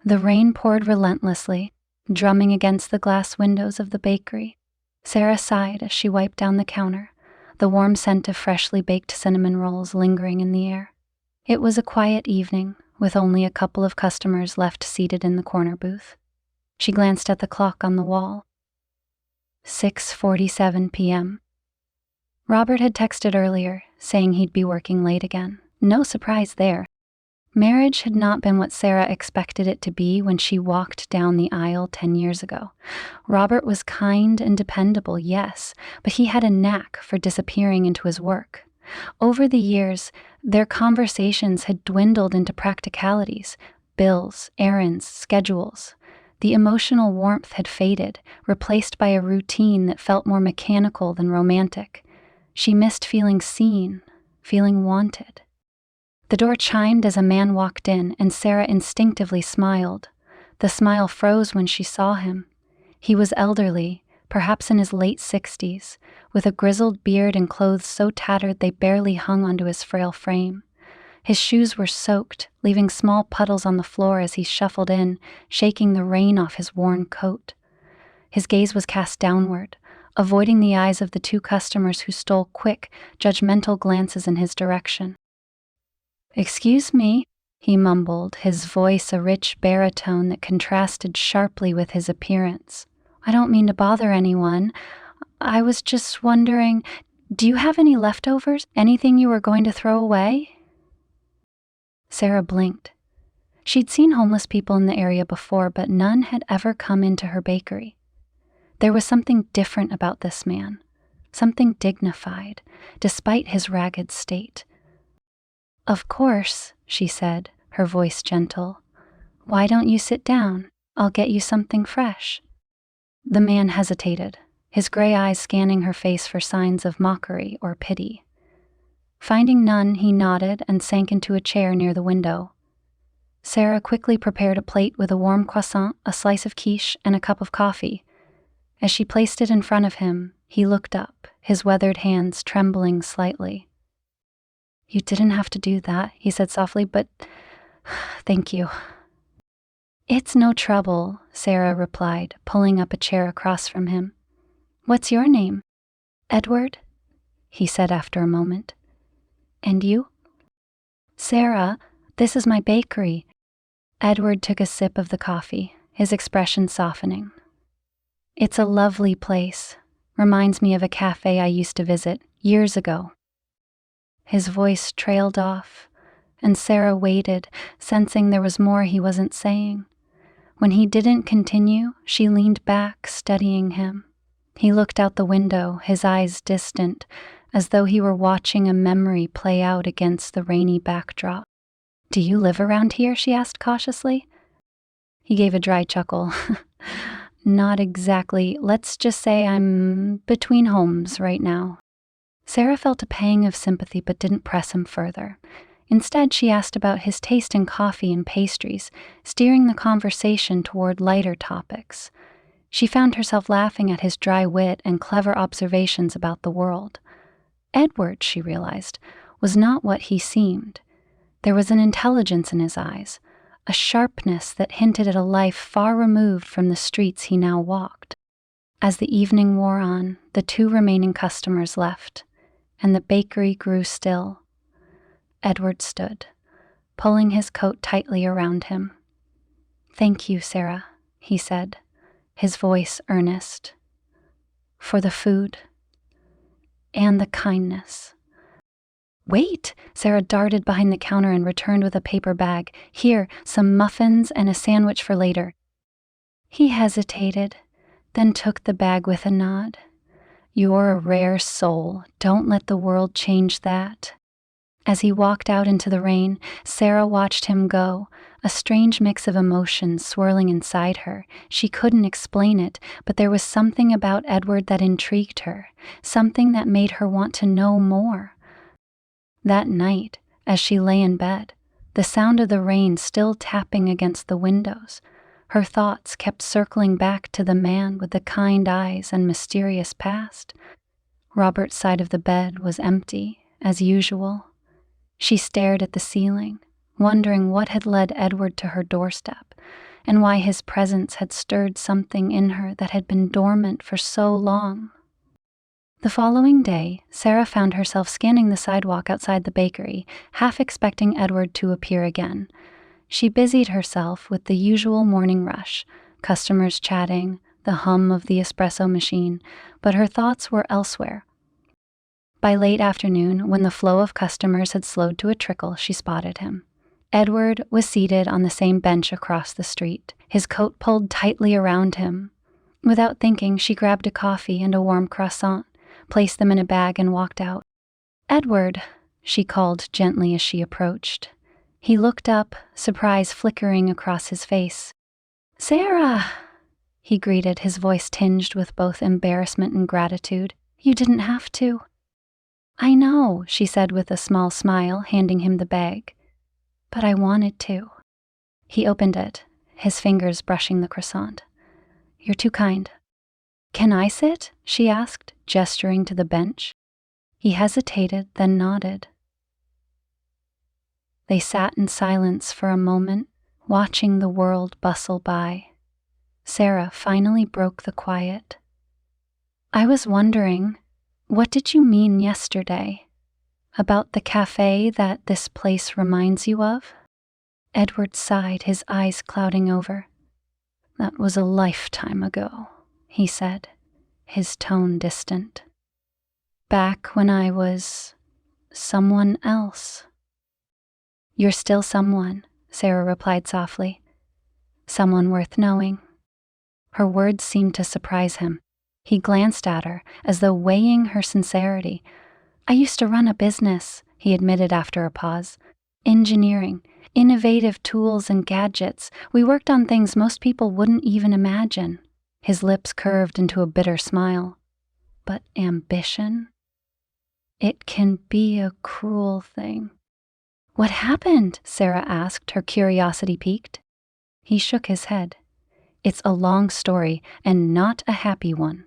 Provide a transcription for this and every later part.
The rain poured relentlessly, drumming against the glass windows of the bakery. Sarah sighed as she wiped down the counter, the warm scent of freshly baked cinnamon rolls lingering in the air. It was a quiet evening, with only a couple of customers left seated in the corner booth. She glanced at the clock on the wall. 6:47 p.m. Robert had texted earlier, saying he'd be working late again. No surprise there. Marriage had not been what Sarah expected it to be when she walked down the aisle 10 years ago. Robert was kind and dependable, yes, but he had a knack for disappearing into his work. Over the years, their conversations had dwindled into practicalities, bills, errands, schedules. The emotional warmth had faded, replaced by a routine that felt more mechanical than romantic. She missed feeling seen, feeling wanted. The door chimed as a man walked in, and Sarah instinctively smiled. The smile froze when she saw him. He was elderly, perhaps in his late 60s, with a grizzled beard and clothes so tattered they barely hung onto his frail frame. His shoes were soaked, leaving small puddles on the floor as he shuffled in, shaking the rain off his worn coat. His gaze was cast downward, avoiding the eyes of the two customers who stole quick, judgmental glances in his direction. "Excuse me," he mumbled, his voice a rich baritone that contrasted sharply with his appearance. "I don't mean to bother anyone. I was just wondering, do you have any leftovers? Anything you were going to throw away?" Sarah blinked. She'd seen homeless people in the area before, but none had ever come into her bakery. There was something different about this man, something dignified, despite his ragged state. "Of course," she said, her voice gentle. "Why don't you sit down? I'll get you something fresh." The man hesitated, his gray eyes scanning her face for signs of mockery or pity. Finding none, he nodded and sank into a chair near the window. Sarah quickly prepared a plate with a warm croissant, a slice of quiche, and a cup of coffee. As she placed it in front of him, he looked up, his weathered hands trembling slightly. "You didn't have to do that," he said softly, "but thank you." "It's no trouble," Sarah replied, pulling up a chair across from him. "What's your name?" "Edward," he said after a moment. "And you?" "Sarah, this is my bakery." Edward took a sip of the coffee, his expression softening. "It's a lovely place. Reminds me of a cafe I used to visit years ago." His voice trailed off, and Sarah waited, sensing there was more he wasn't saying. When he didn't continue, she leaned back, studying him. He looked out the window, his eyes distant, as though he were watching a memory play out against the rainy backdrop. "Do you live around here?" she asked cautiously. He gave a dry chuckle. "Not exactly. Let's just say I'm between homes right now." Sarah felt a pang of sympathy but didn't press him further. Instead, she asked about his taste in coffee and pastries, steering the conversation toward lighter topics. She found herself laughing at his dry wit and clever observations about the world. Edward, she realized, was not what he seemed. There was an intelligence in his eyes, a sharpness that hinted at a life far removed from the streets he now walked. As the evening wore on, the two remaining customers left, and the bakery grew still. Edward stood, pulling his coat tightly around him. "Thank you, Sarah," he said, his voice earnest. "For the food and the kindness." "Wait!" Sarah darted behind the counter and returned with a paper bag. "Here, some muffins and a sandwich for later." He hesitated, then took the bag with a nod. "You're a rare soul. Don't let the world change that." As he walked out into the rain, Sarah watched him go, a strange mix of emotions swirling inside her. She couldn't explain it, but there was something about Edward that intrigued her, something that made her want to know more. That night, as she lay in bed, the sound of the rain still tapping against the windows, her thoughts kept circling back to the man with the kind eyes and mysterious past. Robert's side of the bed was empty, as usual. She stared at the ceiling, wondering what had led Edward to her doorstep, and why his presence had stirred something in her that had been dormant for so long. The following day, Sarah found herself scanning the sidewalk outside the bakery, half expecting Edward to appear again. She busied herself with the usual morning rush, customers chatting, the hum of the espresso machine, but her thoughts were elsewhere. By late afternoon, when the flow of customers had slowed to a trickle, she spotted him. Edward was seated on the same bench across the street, his coat pulled tightly around him. Without thinking, she grabbed a coffee and a warm croissant, placed them in a bag, and walked out. "Edward," she called gently as she approached. He looked up, surprise flickering across his face. "Sarah," he greeted, his voice tinged with both embarrassment and gratitude. "You didn't have to." "I know," she said with a small smile, handing him the bag. "But I wanted to." He opened it, his fingers brushing the croissant. "You're too kind." "Can I sit?" she asked, gesturing to the bench. He hesitated, then nodded. They sat in silence for a moment, watching the world bustle by. Sarah finally broke the quiet. "I was wondering, what did you mean yesterday? About the cafe that this place reminds you of?" Edward sighed, his eyes clouding over. "That was a lifetime ago," he said, his tone distant. "Back when I was someone else." "You're still someone," Sarah replied softly. "Someone worth knowing." Her words seemed to surprise him. He glanced at her, as though weighing her sincerity. "I used to run a business," he admitted after a pause. "Engineering, innovative tools and gadgets. We worked on things most people wouldn't even imagine." His lips curved into a bitter smile. "But ambition? It can be a cruel thing." "What happened?" Sarah asked, her curiosity piqued. He shook his head. "It's a long story, and not a happy one.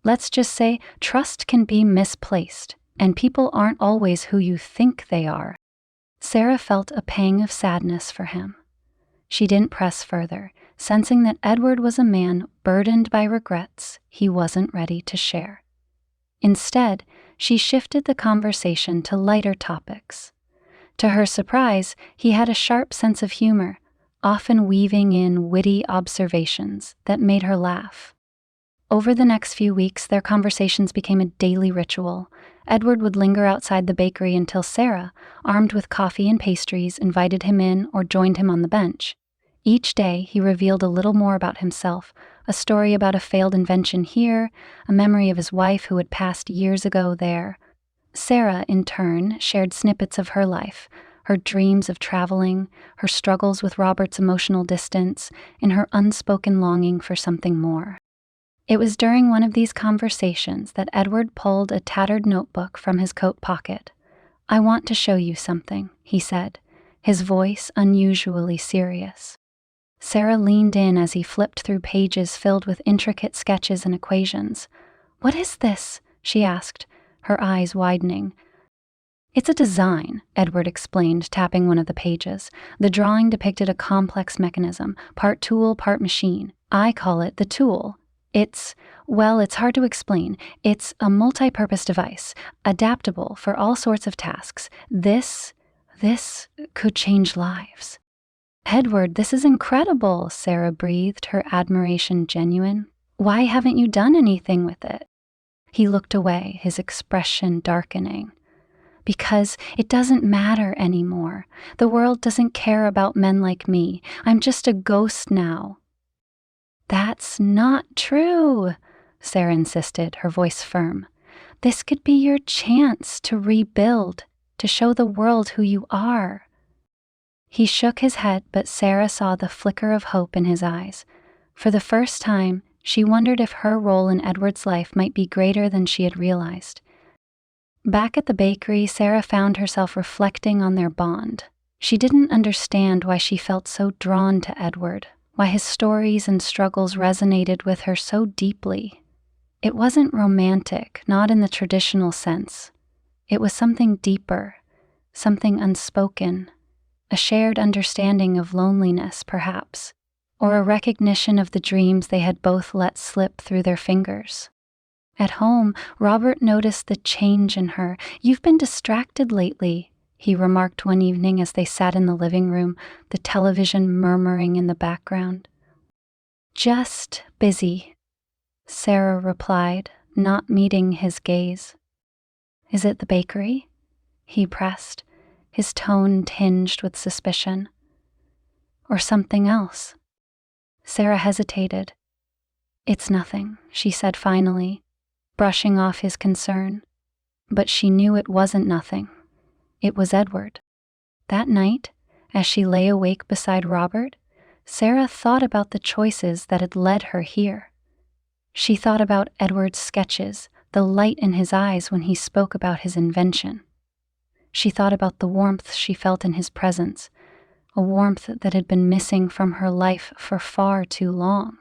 Let's just say trust can be misplaced, and people aren't always who you think they are." Sarah felt a pang of sadness for him. She didn't press further, sensing that Edward was a man burdened by regrets he wasn't ready to share. Instead, she shifted the conversation to lighter topics. To her surprise, he had a sharp sense of humor, often weaving in witty observations that made her laugh. Over the next few weeks, their conversations became a daily ritual. Edward would linger outside the bakery until Sarah, armed with coffee and pastries, invited him in or joined him on the bench. Each day, he revealed a little more about himself, a story about a failed invention here, a memory of his wife who had passed years ago there. Sarah, in turn, shared snippets of her life, her dreams of traveling, her struggles with Robert's emotional distance, and her unspoken longing for something more. It was during one of these conversations that Edward pulled a tattered notebook from his coat pocket. "I want to show you something," he said, his voice unusually serious. Sarah leaned in as he flipped through pages filled with intricate sketches and equations. "What is this?" she asked, her eyes widening. "It's a design," Edward explained, tapping one of the pages. The drawing depicted a complex mechanism, part tool, part machine. "I call it the tool. It's hard to explain. It's a multi-purpose device, adaptable for all sorts of tasks. This could change lives." "Edward, this is incredible," Sarah breathed, her admiration genuine. "Why haven't you done anything with it?" He looked away, his expression darkening. "Because it doesn't matter anymore. The world doesn't care about men like me. I'm just a ghost now." "That's not true," Sarah insisted, her voice firm. "This could be your chance to rebuild, to show the world who you are." He shook his head, but Sarah saw the flicker of hope in his eyes. For the first time, she wondered if her role in Edward's life might be greater than she had realized. Back at the bakery, Sarah found herself reflecting on their bond. She didn't understand why she felt so drawn to Edward, why his stories and struggles resonated with her so deeply. It wasn't romantic, not in the traditional sense. It was something deeper, something unspoken, a shared understanding of loneliness, perhaps, or a recognition of the dreams they had both let slip through their fingers. At home, Robert noticed the change in her. "You've been distracted lately," he remarked one evening as they sat in the living room, the television murmuring in the background. "Just busy," Sarah replied, not meeting his gaze. "Is it the bakery?" he pressed, his tone tinged with suspicion. "Or something else?" Sarah hesitated. "It's nothing," she said finally, brushing off his concern. But she knew it wasn't nothing. It was Edward. That night, as she lay awake beside Robert, Sarah thought about the choices that had led her here. She thought about Edward's sketches, the light in his eyes when he spoke about his invention. She thought about the warmth she felt in his presence, a warmth that had been missing from her life for far too long.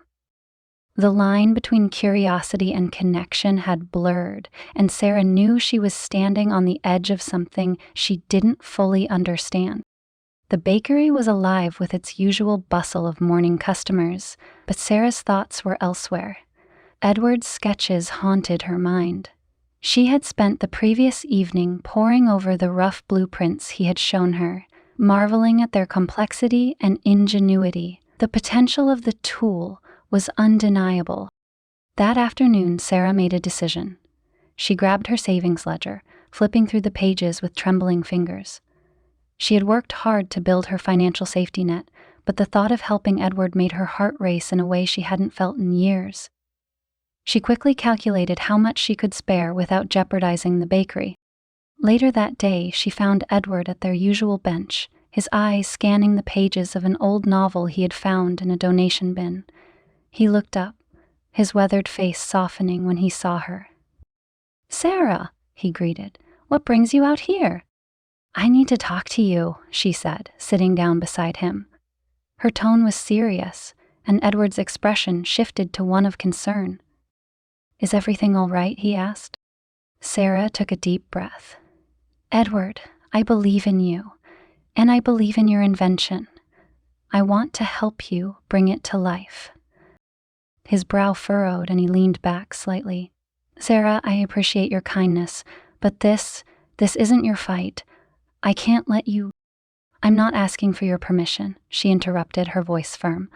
The line between curiosity and connection had blurred, and Sarah knew she was standing on the edge of something she didn't fully understand. The bakery was alive with its usual bustle of morning customers, but Sarah's thoughts were elsewhere. Edward's sketches haunted her mind. She had spent the previous evening poring over the rough blueprints he had shown her, marveling at their complexity and ingenuity. The potential of the tool was undeniable. That afternoon, Sarah made a decision. She grabbed her savings ledger, flipping through the pages with trembling fingers. She had worked hard to build her financial safety net, but the thought of helping Edward made her heart race in a way she hadn't felt in years. She quickly calculated how much she could spare without jeopardizing the bakery. Later that day, she found Edward at their usual bench, his eyes scanning the pages of an old novel he had found in a donation bin. He looked up, his weathered face softening when he saw her. "Sarah," he greeted, "what brings you out here?" "I need to talk to you," she said, sitting down beside him. Her tone was serious, and Edward's expression shifted to one of concern. "Is everything all right?" he asked. Sarah took a deep breath. "Edward, I believe in you, and I believe in your invention. I want to help you bring it to life." His brow furrowed and he leaned back slightly. "Sarah, I appreciate your kindness, but this isn't your fight. I can't let you—" "I'm not asking for your permission," she interrupted, her voice firm.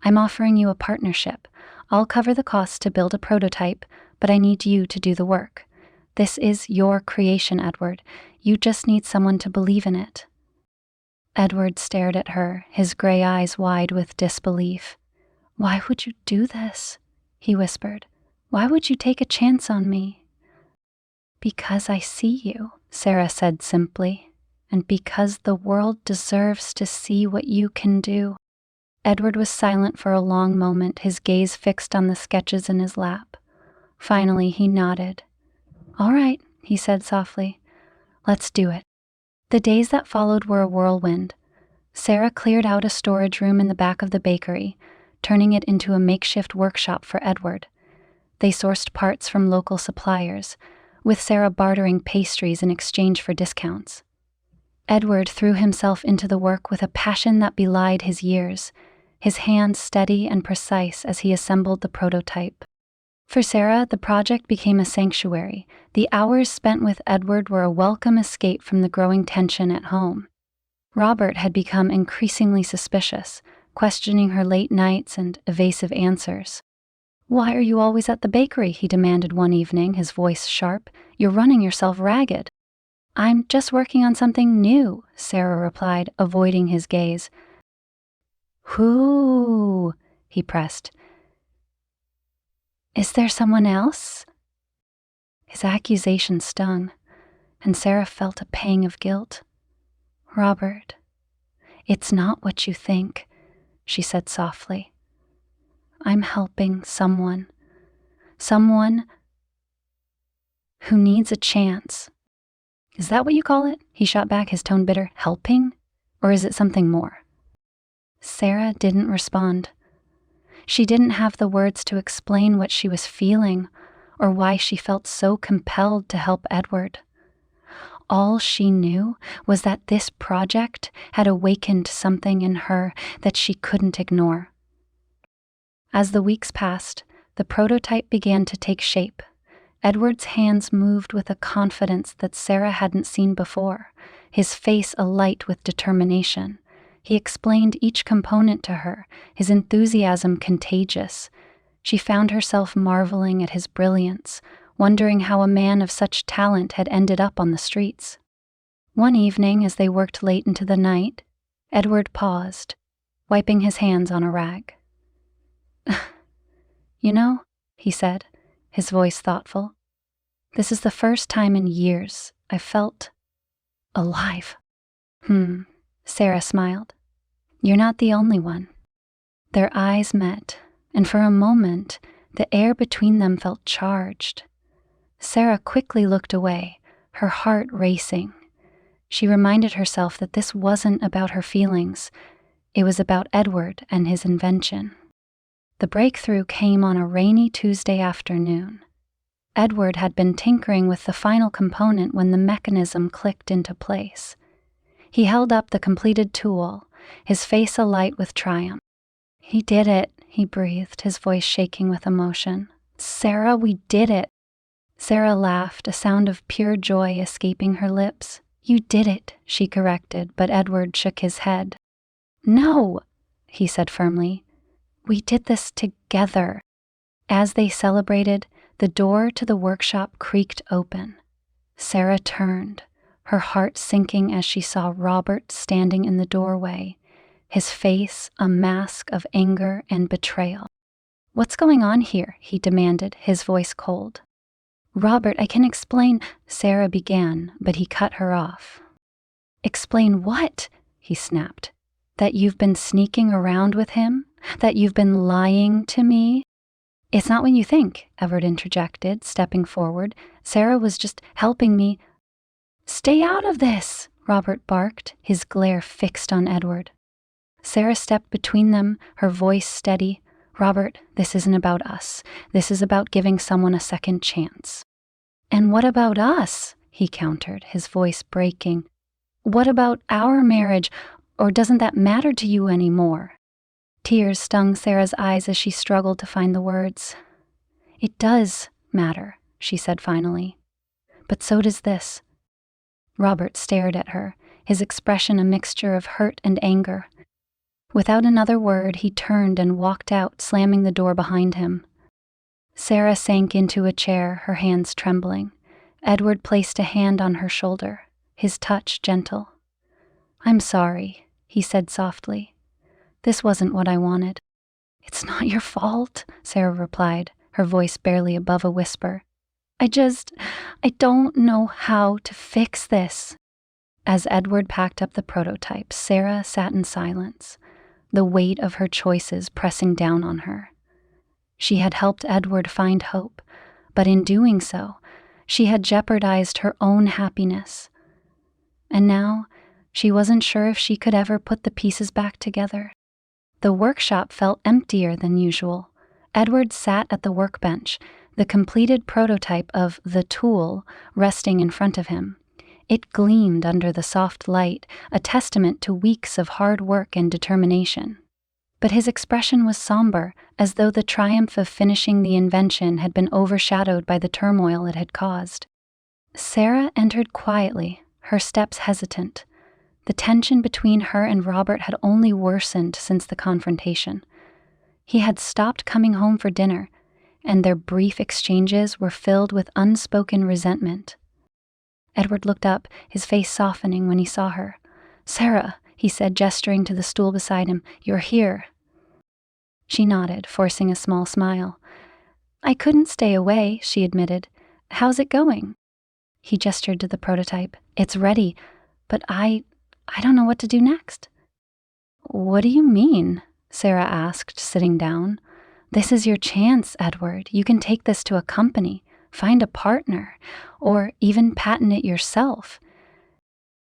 "I'm offering you a partnership. I'll cover the costs to build a prototype, but I need you to do the work. This is your creation, Edward. You just need someone to believe in it." Edward stared at her, his gray eyes wide with disbelief. "Why would you do this?" he whispered. "Why would you take a chance on me?" "Because I see you," Sarah said simply, "and because the world deserves to see what you can do." Edward was silent for a long moment, his gaze fixed on the sketches in his lap. Finally, he nodded. "All right," he said softly. "Let's do it." The days that followed were a whirlwind. Sarah cleared out a storage room in the back of the bakery, turning it into a makeshift workshop for Edward. They sourced parts from local suppliers, with Sarah bartering pastries in exchange for discounts. Edward threw himself into the work with a passion that belied his years, his hands steady and precise as he assembled the prototype. For Sarah, the project became a sanctuary. The hours spent with Edward were a welcome escape from the growing tension at home. Robert had become increasingly suspicious, questioning her late nights and evasive answers. "Why are you always at the bakery?" he demanded one evening, his voice sharp. "You're running yourself ragged." "I'm just working on something new," Sarah replied, avoiding his gaze. "Who?" he pressed. "Is there someone else?" His accusation stung, and Sarah felt a pang of guilt. "Robert, it's not what you think," she said softly. "I'm helping someone who needs a chance." "Is that what you call it?" he shot back, his tone bitter. "Helping? Or is it something more?" Sarah didn't respond. She didn't have the words to explain what she was feeling or why she felt so compelled to help Edward. All she knew was that this project had awakened something in her that she couldn't ignore. As the weeks passed, the prototype began to take shape. Edward's hands moved with a confidence that Sarah hadn't seen before, his face alight with determination. He explained each component to her, his enthusiasm contagious. She found herself marveling at his brilliance, wondering how a man of such talent had ended up on the streets. One evening, as they worked late into the night, Edward paused, wiping his hands on a rag. "You know," he said, his voice thoughtful, "this is the first time in years I've felt alive." Sarah smiled. "You're not the only one." Their eyes met, and for a moment, the air between them felt charged. Sarah quickly looked away, her heart racing. She reminded herself that this wasn't about her feelings. It was about Edward and his invention. The breakthrough came on a rainy Tuesday afternoon. Edward had been tinkering with the final component when the mechanism clicked into place. He held up the completed tool, his face alight with triumph. "He did it," he breathed, his voice shaking with emotion. "Sarah, we did it." Sarah laughed, a sound of pure joy escaping her lips. "You did it," she corrected, but Edward shook his head. "No," he said firmly. "We did this together." As they celebrated, the door to the workshop creaked open. Sarah turned, her heart sinking as she saw Robert standing in the doorway, his face a mask of anger and betrayal. "What's going on here?" he demanded, his voice cold. "Robert, I can explain," Sarah began, but he cut her off. "Explain what?" he snapped. "That you've been sneaking around with him? That you've been lying to me?" "It's not what you think," Edward interjected, stepping forward. "Sarah was just helping me." "Stay out of this," Robert barked, his glare fixed on Edward. Sarah stepped between them, her voice steady. "Robert, this isn't about us. This is about giving someone a second chance." "And what about us?" he countered, his voice breaking. "What about our marriage? Or doesn't that matter to you anymore?" Tears stung Sarah's eyes as she struggled to find the words. "It does matter," she said finally. "But so does this." Robert stared at her, his expression a mixture of hurt and anger. Without another word, he turned and walked out, slamming the door behind him. Sarah sank into a chair, her hands trembling. Edward placed a hand on her shoulder, his touch gentle. "I'm sorry," he said softly. "This wasn't what I wanted." "It's not your fault," Sarah replied, her voice barely above a whisper. I don't know how to fix this." As Edward packed up the prototype, Sarah sat in silence, the weight of her choices pressing down on her. She had helped Edward find hope, but in doing so, she had jeopardized her own happiness. And now, she wasn't sure if she could ever put the pieces back together. The workshop felt emptier than usual. Edward sat at the workbench, the completed prototype of the tool resting in front of him. It gleamed under the soft light, a testament to weeks of hard work and determination. But his expression was somber, as though the triumph of finishing the invention had been overshadowed by the turmoil it had caused. Sarah entered quietly, her steps hesitant. The tension between her and Robert had only worsened since the confrontation. He had stopped coming home for dinner, and their brief exchanges were filled with unspoken resentment. Edward looked up, his face softening when he saw her. "Sarah," he said, gesturing to the stool beside him, "you're here." She nodded, forcing a small smile. "I couldn't stay away," she admitted. "How's it going?" He gestured to the prototype. "It's ready, but I don't know what to do next." "What do you mean?" Sarah asked, sitting down. "This is your chance, Edward. You can take this to a company, find a partner, or even patent it yourself."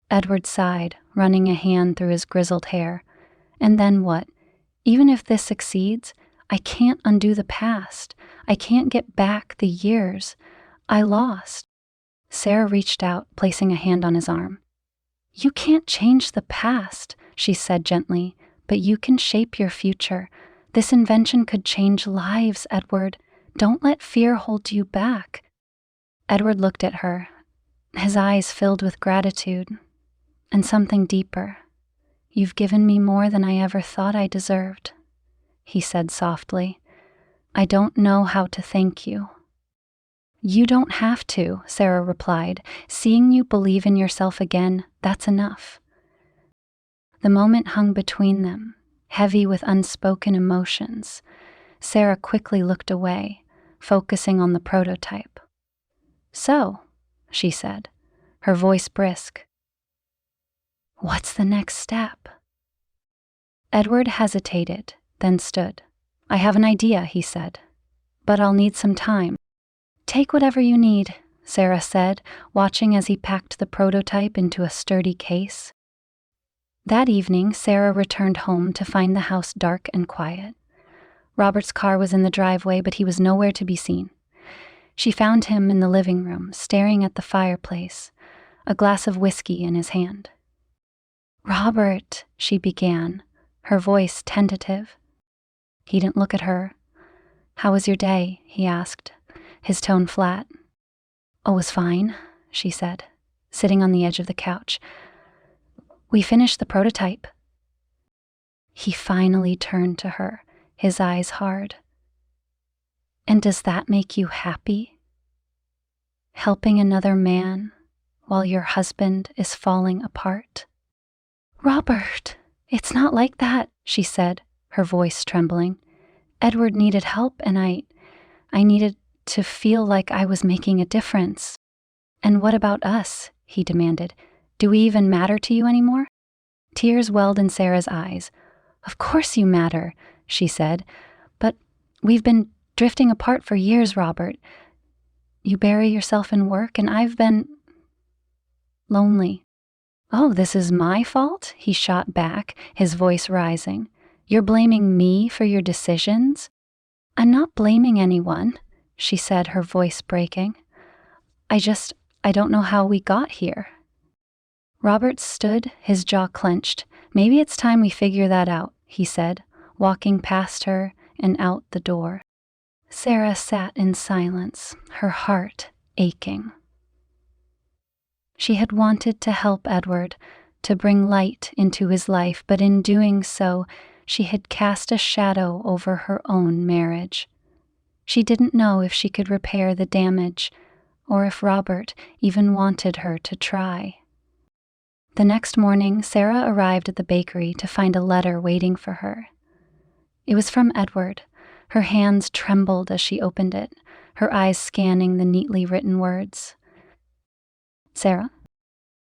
Edward sighed, running a hand through his grizzled hair. "And then what? Even if this succeeds, I can't undo the past. I can't get back the years I lost." Sarah reached out, placing a hand on his arm. "You can't change the past," she said gently, "but you can shape your future. This invention could change lives, Edward. Don't let fear hold you back. Edward looked at her, his eyes filled with gratitude and something deeper. You've given me more than I ever thought I deserved, he said softly. I don't know how to thank you. You don't have to, Sarah replied. Seeing you believe in yourself again, that's enough. The moment hung between them, heavy with unspoken emotions. Sarah quickly looked away, focusing on the prototype. So, she said, her voice brisk, what's the next step? Edward hesitated, then stood. I have an idea, he said, but I'll need some time. Take whatever you need, Sarah said, watching as he packed the prototype into a sturdy case. That evening, Sarah returned home to find the house dark and quiet. Robert's car was in the driveway, but he was nowhere to be seen. She found him in the living room, staring at the fireplace, a glass of whiskey in his hand. Robert, she began, her voice tentative. He didn't look at her. How was your day? He asked, his tone flat. Oh, it was fine, she said, sitting on the edge of the couch. We finished the prototype. He finally turned to her, his eyes hard. And does that make you happy? Helping another man while your husband is falling apart? Robert, it's not like that, she said, her voice trembling. Edward needed help, and I needed to feel like I was making a difference. And what about us? He demanded. Do we even matter to you anymore? Tears welled in Sarah's eyes. Of course you matter, she said, but we've been drifting apart for years, Robert. You bury yourself in work, and I've been lonely. Oh, this is my fault? He shot back, his voice rising. You're blaming me for your decisions? I'm not blaming anyone, she said, her voice breaking. I don't know how we got here. Robert stood, his jaw clenched. Maybe it's time we figure that out, he said, walking past her and out the door. Sarah sat in silence, her heart aching. She had wanted to help Edward, to bring light into his life, but in doing so, she had cast a shadow over her own marriage. She didn't know if she could repair the damage, or if Robert even wanted her to try. The next morning, Sarah arrived at the bakery to find a letter waiting for her. It was from Edward. Her hands trembled as she opened it, her eyes scanning the neatly written words. Sarah,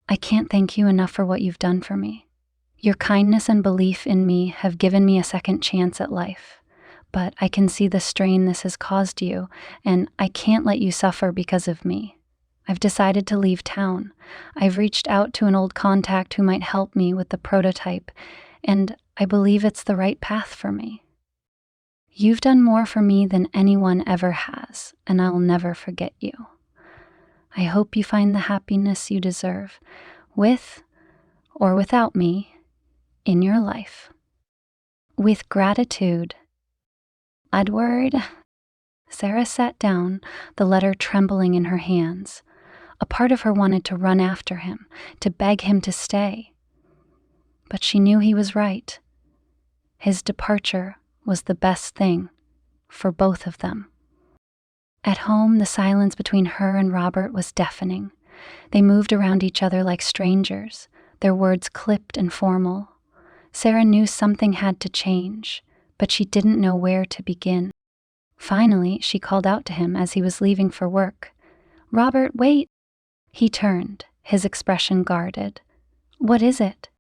I can't thank you enough for what you've done for me. Your kindness and belief in me have given me a second chance at life, but I can see the strain this has caused you, and I can't let you suffer because of me. I've decided to leave town. I've reached out to an old contact who might help me with the prototype, and I believe it's the right path for me. You've done more for me than anyone ever has, and I'll never forget you. I hope you find the happiness you deserve, with or without me, in your life. With gratitude, Edward. Sarah sat down, the letter trembling in her hands. A part of her wanted to run after him, to beg him to stay. But she knew he was right. His departure was the best thing for both of them. At home, the silence between her and Robert was deafening. They moved around each other like strangers, their words clipped and formal. Sarah knew something had to change, but she didn't know where to begin. Finally, she called out to him as he was leaving for work. Robert, wait! He turned, his expression guarded. What is it?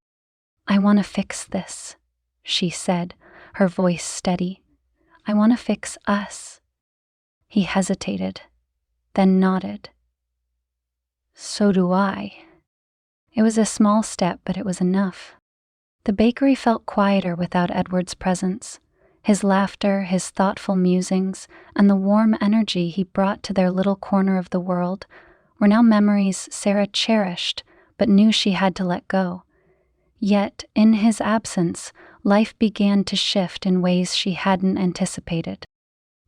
I want to fix this, she said, her voice steady. I want to fix us. He hesitated, then nodded. So do I. It was a small step, but it was enough. The bakery felt quieter without Edward's presence. His laughter, his thoughtful musings, and the warm energy he brought to their little corner of the world were now memories Sarah cherished, but knew she had to let go. Yet, in his absence, life began to shift in ways she hadn't anticipated.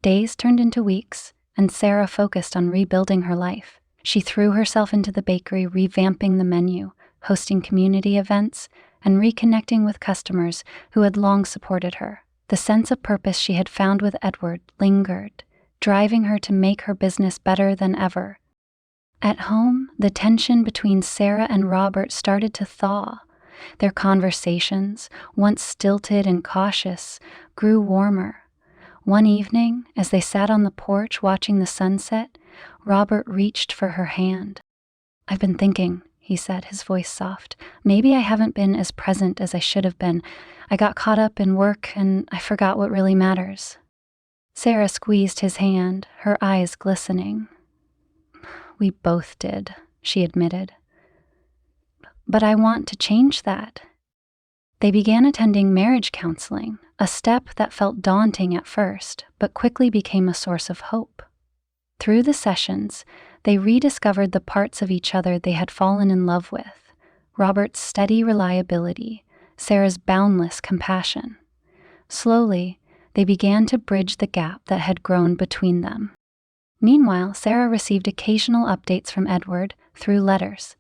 Days turned into weeks, and Sarah focused on rebuilding her life. She threw herself into the bakery, revamping the menu, hosting community events, and reconnecting with customers who had long supported her. The sense of purpose she had found with Edward lingered, driving her to make her business better than ever. At home, the tension between Sarah and Robert started to thaw. Their conversations, once stilted and cautious, grew warmer. One evening, as they sat on the porch watching the sunset, Robert reached for her hand. "I've been thinking," he said, his voice soft. "Maybe I haven't been as present as I should have been. I got caught up in work and I forgot what really matters." Sarah squeezed his hand, her eyes glistening. "We both did," she admitted. "But I want to change that." They began attending marriage counseling, a step that felt daunting at first, but quickly became a source of hope. Through the sessions, they rediscovered the parts of each other they had fallen in love with: Robert's steady reliability, Sarah's boundless compassion. Slowly, they began to bridge the gap that had grown between them. Meanwhile, Sarah received occasional updates from Edward through letters.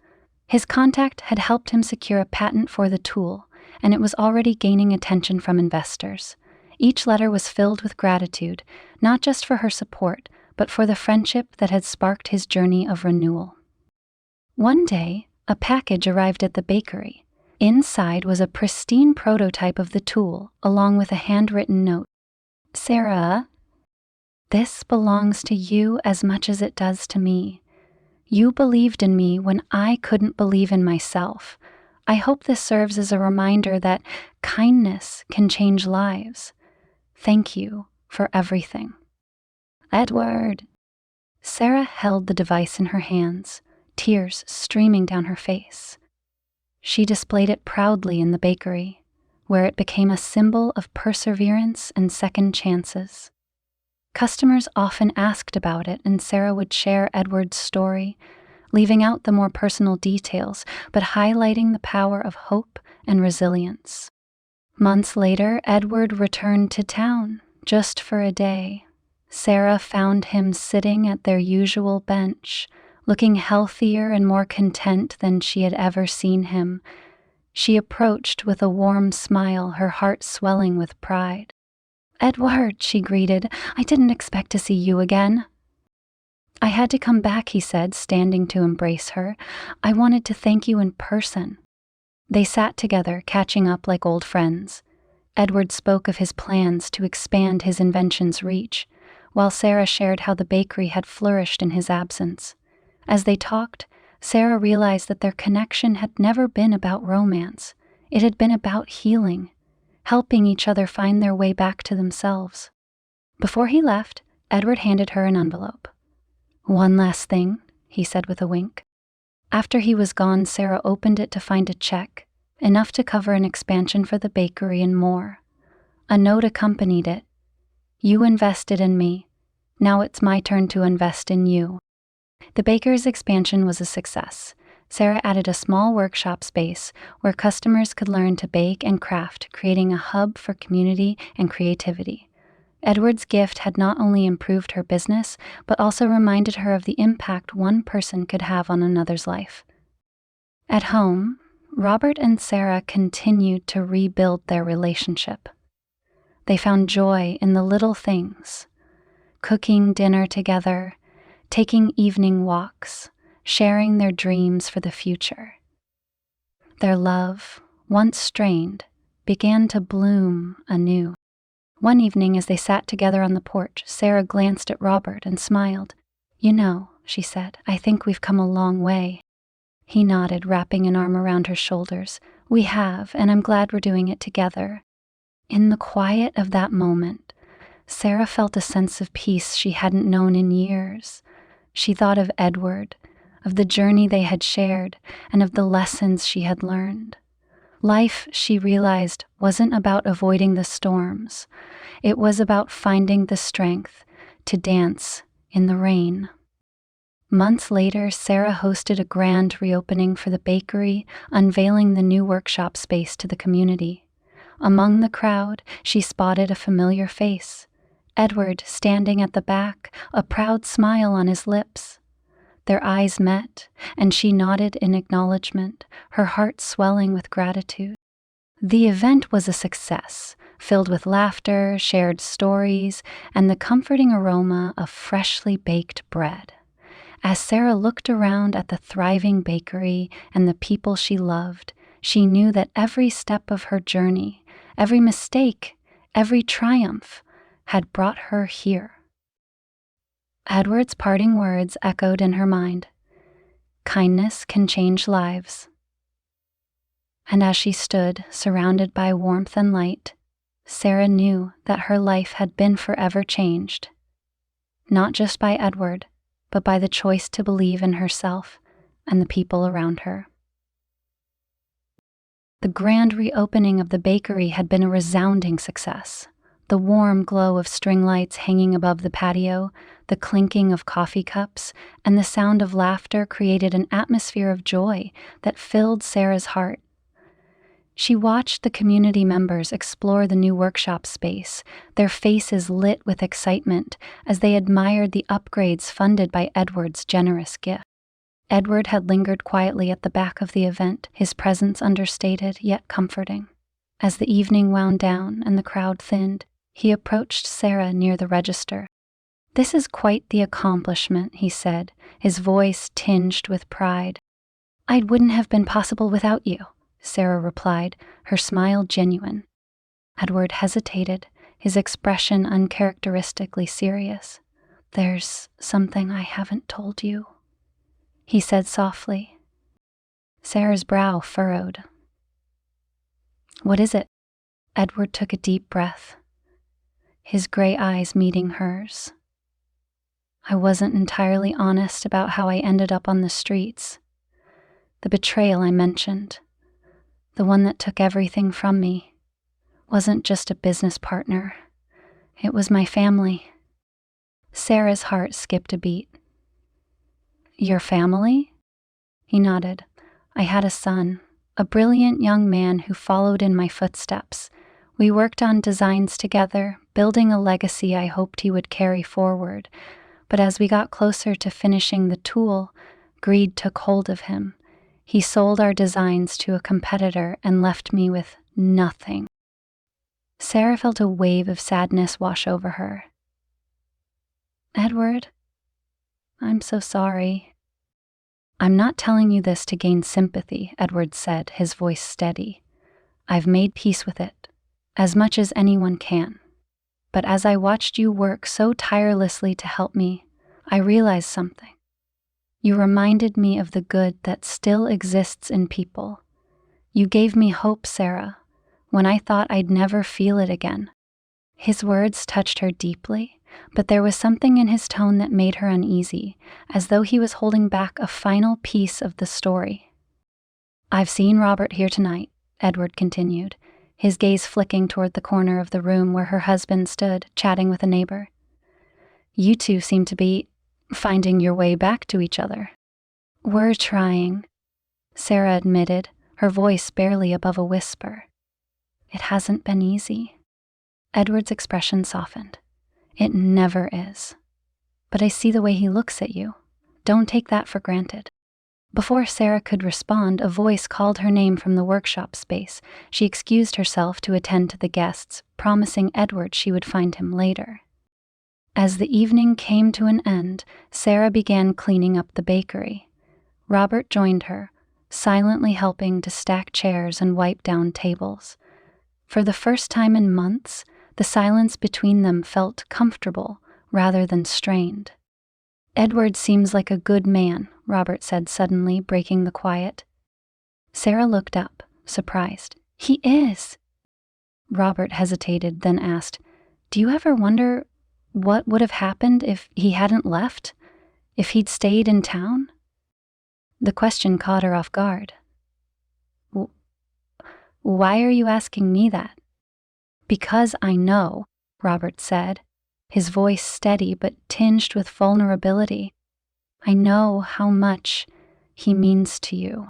His contact had helped him secure a patent for the tool, and it was already gaining attention from investors. Each letter was filled with gratitude, not just for her support, but for the friendship that had sparked his journey of renewal. One day, a package arrived at the bakery. Inside was a pristine prototype of the tool, along with a handwritten note. "Sarah, this belongs to you as much as it does to me. You believed in me when I couldn't believe in myself. I hope this serves as a reminder that kindness can change lives. Thank you for everything. Edward." Sarah held the device in her hands, tears streaming down her face. She displayed it proudly in the bakery, where it became a symbol of perseverance and second chances. Customers often asked about it, and Sarah would share Edward's story, leaving out the more personal details, but highlighting the power of hope and resilience. Months later, Edward returned to town, just for a day. Sarah found him sitting at their usual bench, looking healthier and more content than she had ever seen him. She approached with a warm smile, her heart swelling with pride. "Edward," she greeted, "I didn't expect to see you again." "I had to come back," he said, standing to embrace her. "I wanted to thank you in person." They sat together, catching up like old friends. Edward spoke of his plans to expand his invention's reach, while Sarah shared how the bakery had flourished in his absence. As they talked, Sarah realized that their connection had never been about romance. It had been about healing, helping each other find their way back to themselves. Before he left, Edward handed her an envelope. "One last thing," he said with a wink. After he was gone, Sarah opened it to find a check, enough to cover an expansion for the bakery and more. A note accompanied it. "You invested in me. Now it's my turn to invest in you." The baker's expansion was a success. Sarah added a small workshop space where customers could learn to bake and craft, creating a hub for community and creativity. Edward's gift had not only improved her business, but also reminded her of the impact one person could have on another's life. At home, Robert and Sarah continued to rebuild their relationship. They found joy in the little things: cooking dinner together, taking evening walks, sharing their dreams for the future. Their love, once strained, began to bloom anew. One evening, as they sat together on the porch, Sarah glanced at Robert and smiled. "You know," she said, "I think we've come a long way." He nodded, wrapping an arm around her shoulders. "We have, and I'm glad we're doing it together." In the quiet of that moment, Sarah felt a sense of peace she hadn't known in years. She thought of Edward, of the journey they had shared, and of the lessons she had learned. Life, she realized, wasn't about avoiding the storms. It was about finding the strength to dance in the rain. Months later, Sarah hosted a grand reopening for the bakery, unveiling the new workshop space to the community. Among the crowd, she spotted a familiar face. Edward, standing at the back, a proud smile on his lips. Their eyes met, and she nodded in acknowledgement, her heart swelling with gratitude. The event was a success, filled with laughter, shared stories, and the comforting aroma of freshly baked bread. As Sarah looked around at the thriving bakery and the people she loved, she knew that every step of her journey, every mistake, every triumph, had brought her here. Edward's parting words echoed in her mind. Kindness can change lives. And as she stood, surrounded by warmth and light, Sarah knew that her life had been forever changed. Not just by Edward, but by the choice to believe in herself and the people around her. The grand reopening of the bakery had been a resounding success. The warm glow of string lights hanging above the patio, the clinking of coffee cups, and the sound of laughter created an atmosphere of joy that filled Sarah's heart. She watched the community members explore the new workshop space, their faces lit with excitement as they admired the upgrades funded by Edward's generous gift. Edward had lingered quietly at the back of the event, his presence understated yet comforting. As the evening wound down and the crowd thinned, he approached Sarah near the register. "This is quite the accomplishment," he said, his voice tinged with pride. "It wouldn't have been possible without you," Sarah replied, her smile genuine. Edward hesitated, his expression uncharacteristically serious. "There's something I haven't told you," he said softly. Sarah's brow furrowed. "What is it?" Edward took a deep breath, his gray eyes meeting hers. "I wasn't entirely honest about how I ended up on the streets. The betrayal I mentioned, the one that took everything from me, wasn't just a business partner. It was my family." Sarah's heart skipped a beat. "Your family?" He nodded. "I had a son, a brilliant young man who followed in my footsteps. We worked on designs together, building a legacy I hoped he would carry forward. But as we got closer to finishing the tool, greed took hold of him. He sold our designs to a competitor and left me with nothing." Sarah felt a wave of sadness wash over her. "Edward, I'm so sorry." "I'm not telling you this to gain sympathy," Edward said, his voice steady. "I've made peace with it, as much as anyone can. But as I watched you work so tirelessly to help me, I realized something. You reminded me of the good that still exists in people. You gave me hope, Sarah, when I thought I'd never feel it again." His words touched her deeply, but there was something in his tone that made her uneasy, as though he was holding back a final piece of the story. "I've seen Robert here tonight," Edward continued, his gaze flicking toward the corner of the room where her husband stood, chatting with a neighbor. "You two seem to be finding your way back to each other." "We're trying," Sarah admitted, her voice barely above a whisper. "It hasn't been easy." Edward's expression softened. "It never is. But I see the way he looks at you. Don't take that for granted." Before Sarah could respond, a voice called her name from the workshop space. She excused herself to attend to the guests, promising Edward she would find him later. As the evening came to an end, Sarah began cleaning up the bakery. Robert joined her, silently helping to stack chairs and wipe down tables. For the first time in months, the silence between them felt comfortable rather than strained. "Edward seems like a good man," Robert said suddenly, breaking the quiet. Sarah looked up, surprised. "He is." Robert hesitated, then asked, "Do you ever wonder what would have happened if he hadn't left? If he'd stayed in town?" The question caught her off guard. "Why are you asking me that?" "Because I know," Robert said, his voice steady but tinged with vulnerability. "I know how much he means to you."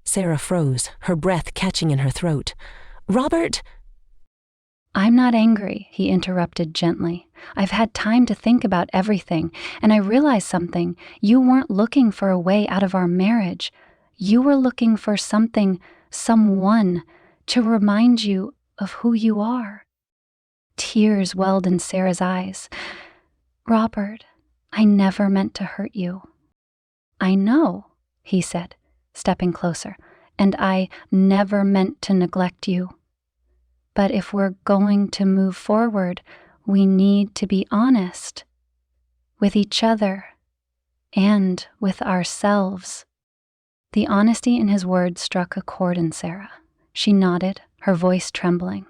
Sarah froze, her breath catching in her throat. "Robert!" I'm not angry, he interrupted gently. I've had time to think about everything, and I realized something. You weren't looking for a way out of our marriage. You were looking for something, someone, to remind you of who you are. Tears welled in Sarah's eyes. Robert, I never meant to hurt you. I know, he said, stepping closer, and I never meant to neglect you. But if we're going to move forward, we need to be honest with each other and with ourselves. The honesty in his words struck a chord in Sarah. She nodded, her voice trembling.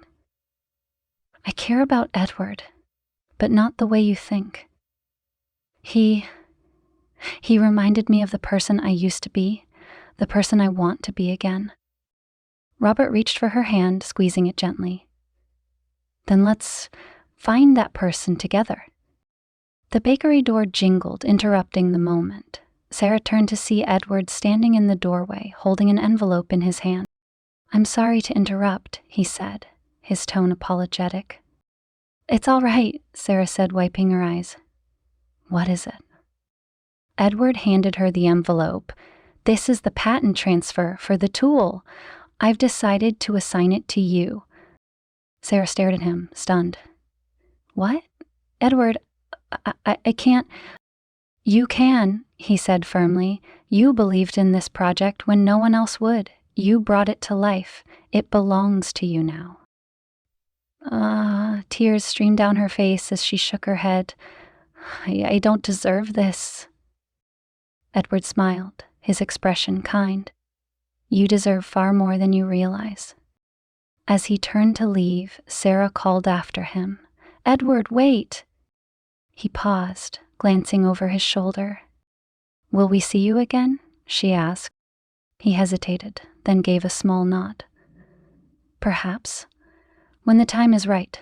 I care about Edward, but not the way you think. He reminded me of the person I used to be, the person I want to be again. Robert reached for her hand, squeezing it gently. Then let's find that person together. The bakery door jingled, interrupting the moment. Sarah turned to see Edward standing in the doorway, holding an envelope in his hand. I'm sorry to interrupt, he said, his tone apologetic. It's all right, Sarah said, wiping her eyes. What is it? Edward handed her the envelope. This is the patent transfer for the tool. I've decided to assign it to you. Sarah stared at him, stunned. What? Edward, I can't. You can, he said firmly. You believed in this project when no one else would. You brought it to life. It belongs to you now. Tears streamed down her face as she shook her head. I don't deserve this. Edward smiled, his expression kind. You deserve far more than you realize. As he turned to leave, Sarah called after him. Edward, wait! He paused, glancing over his shoulder. Will we see you again? She asked. He hesitated, then gave a small nod. Perhaps. When the time is right.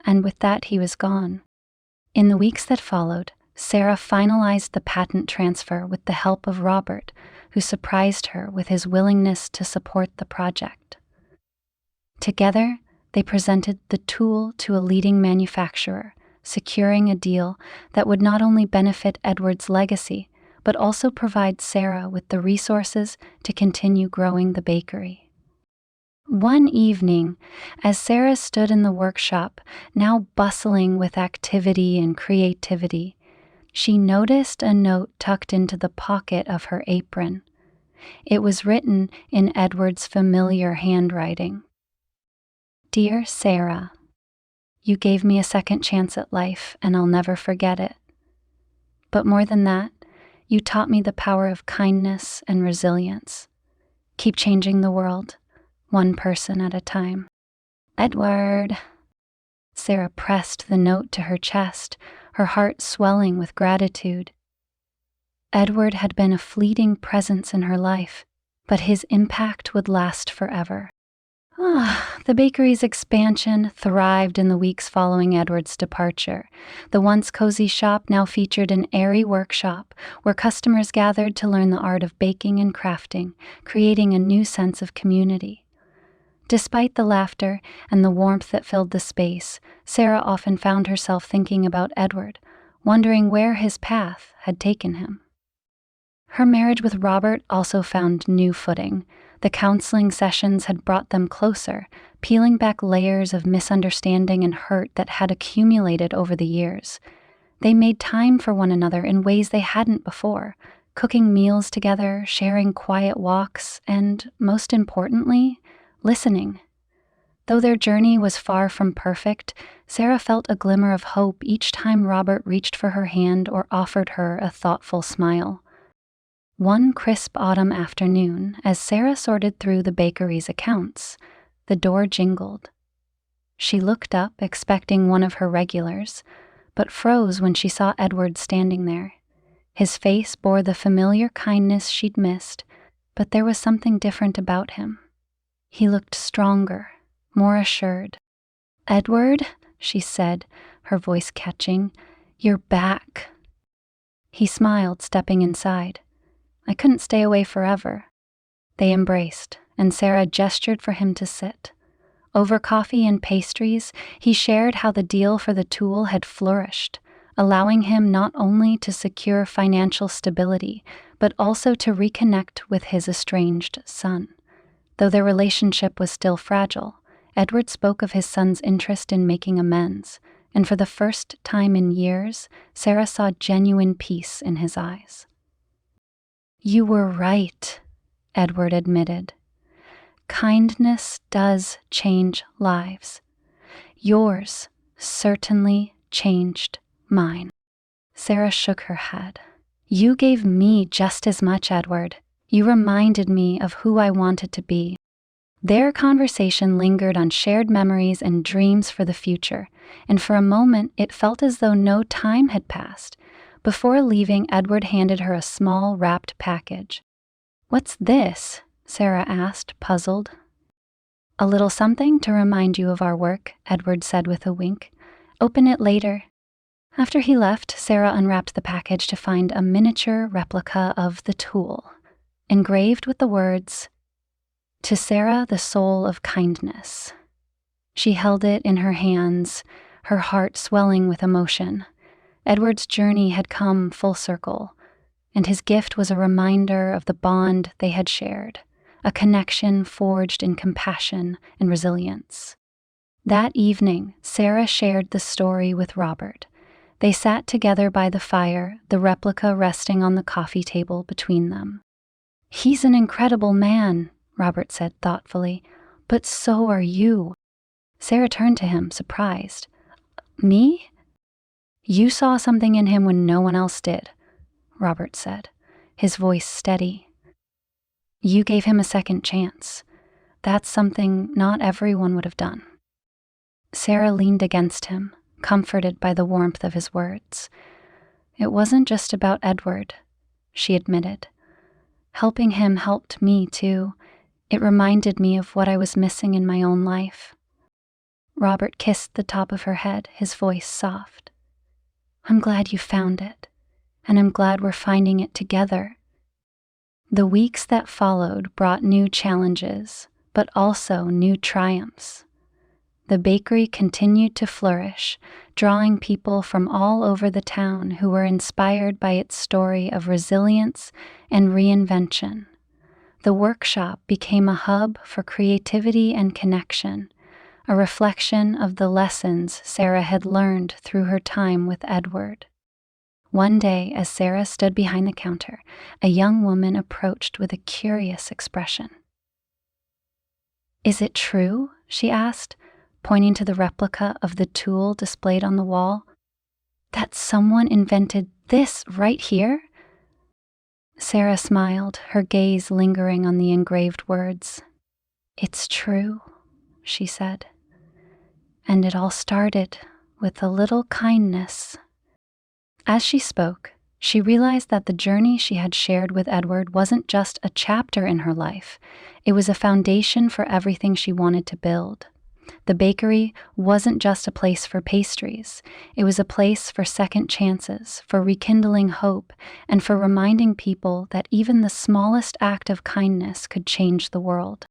And with that he was gone. In the weeks that followed, Sarah finalized the patent transfer with the help of Robert, who surprised her with his willingness to support the project. Together, they presented the tool to a leading manufacturer, securing a deal that would not only benefit Edward's legacy, but also provide Sarah with the resources to continue growing the bakery. One evening, as Sarah stood in the workshop, now bustling with activity and creativity, she noticed a note tucked into the pocket of her apron. It was written in Edward's familiar handwriting. Dear Sarah, you gave me a second chance at life, and I'll never forget it. But more than that, you taught me the power of kindness and resilience. Keep changing the world, one person at a time. Edward. Sarah pressed the note to her chest, her heart swelling with gratitude. Edward had been a fleeting presence in her life, but his impact would last forever. The bakery's expansion thrived in the weeks following Edward's departure. The once cozy shop now featured an airy workshop where customers gathered to learn the art of baking and crafting, creating a new sense of community. Despite the laughter and the warmth that filled the space, Sarah often found herself thinking about Edward, wondering where his path had taken him. Her marriage with Robert also found new footing. The counseling sessions had brought them closer, peeling back layers of misunderstanding and hurt that had accumulated over the years. They made time for one another in ways they hadn't before, cooking meals together, sharing quiet walks, and, most importantly, listening. Though their journey was far from perfect, Sarah felt a glimmer of hope each time Robert reached for her hand or offered her a thoughtful smile. One crisp autumn afternoon, as Sarah sorted through the bakery's accounts, the door jingled. She looked up, expecting one of her regulars, but froze when she saw Edward standing there. His face bore the familiar kindness she'd missed, but there was something different about him. He looked stronger, more assured. Edward, she said, her voice catching, you're back. He smiled, stepping inside. I couldn't stay away forever. They embraced, and Sarah gestured for him to sit. Over coffee and pastries, he shared how the deal for the tool had flourished, allowing him not only to secure financial stability, but also to reconnect with his estranged son. Though their relationship was still fragile, Edward spoke of his son's interest in making amends, and for the first time in years, Sarah saw genuine peace in his eyes. "You were right," Edward admitted. "Kindness does change lives. Yours certainly changed mine." Sarah shook her head. "You gave me just as much, Edward. You reminded me of who I wanted to be." Their conversation lingered on shared memories and dreams for the future, and for a moment it felt as though no time had passed. Before leaving, Edward handed her a small wrapped package. "What's this?" Sarah asked, puzzled. "A little something to remind you of our work," Edward said with a wink. "Open it later." After he left, Sarah unwrapped the package to find a miniature replica of the tool, engraved with the words, "To Sarah, the soul of kindness." She held it in her hands, her heart swelling with emotion. Edward's journey had come full circle, and his gift was a reminder of the bond they had shared, a connection forged in compassion and resilience. That evening, Sarah shared the story with Robert. They sat together by the fire, the replica resting on the coffee table between them. "He's an incredible man," Robert said thoughtfully, "but so are you." Sarah turned to him, surprised. "Me?" "You saw something in him when no one else did," Robert said, his voice steady. "You gave him a second chance. That's something not everyone would have done." Sarah leaned against him, comforted by the warmth of his words. "It wasn't just about Edward," she admitted. "Helping him helped me, too. It reminded me of what I was missing in my own life." Robert kissed the top of her head, his voice soft. "I'm glad you found it, and I'm glad we're finding it together." The weeks that followed brought new challenges, but also new triumphs. The bakery continued to flourish, drawing people from all over the town who were inspired by its story of resilience and reinvention. The workshop became a hub for creativity and connection, a reflection of the lessons Sarah had learned through her time with Edward. One day, as Sarah stood behind the counter, a young woman approached with a curious expression. "Is it true?" she asked, pointing to the replica of the tool displayed on the wall. "That someone invented this right here?" Sarah smiled, her gaze lingering on the engraved words. "It's true," she said. "And it all started with a little kindness." As she spoke, she realized that the journey she had shared with Edward wasn't just a chapter in her life. It was a foundation for everything she wanted to build. The bakery wasn't just a place for pastries. It was a place for second chances, for rekindling hope, and for reminding people that even the smallest act of kindness could change the world.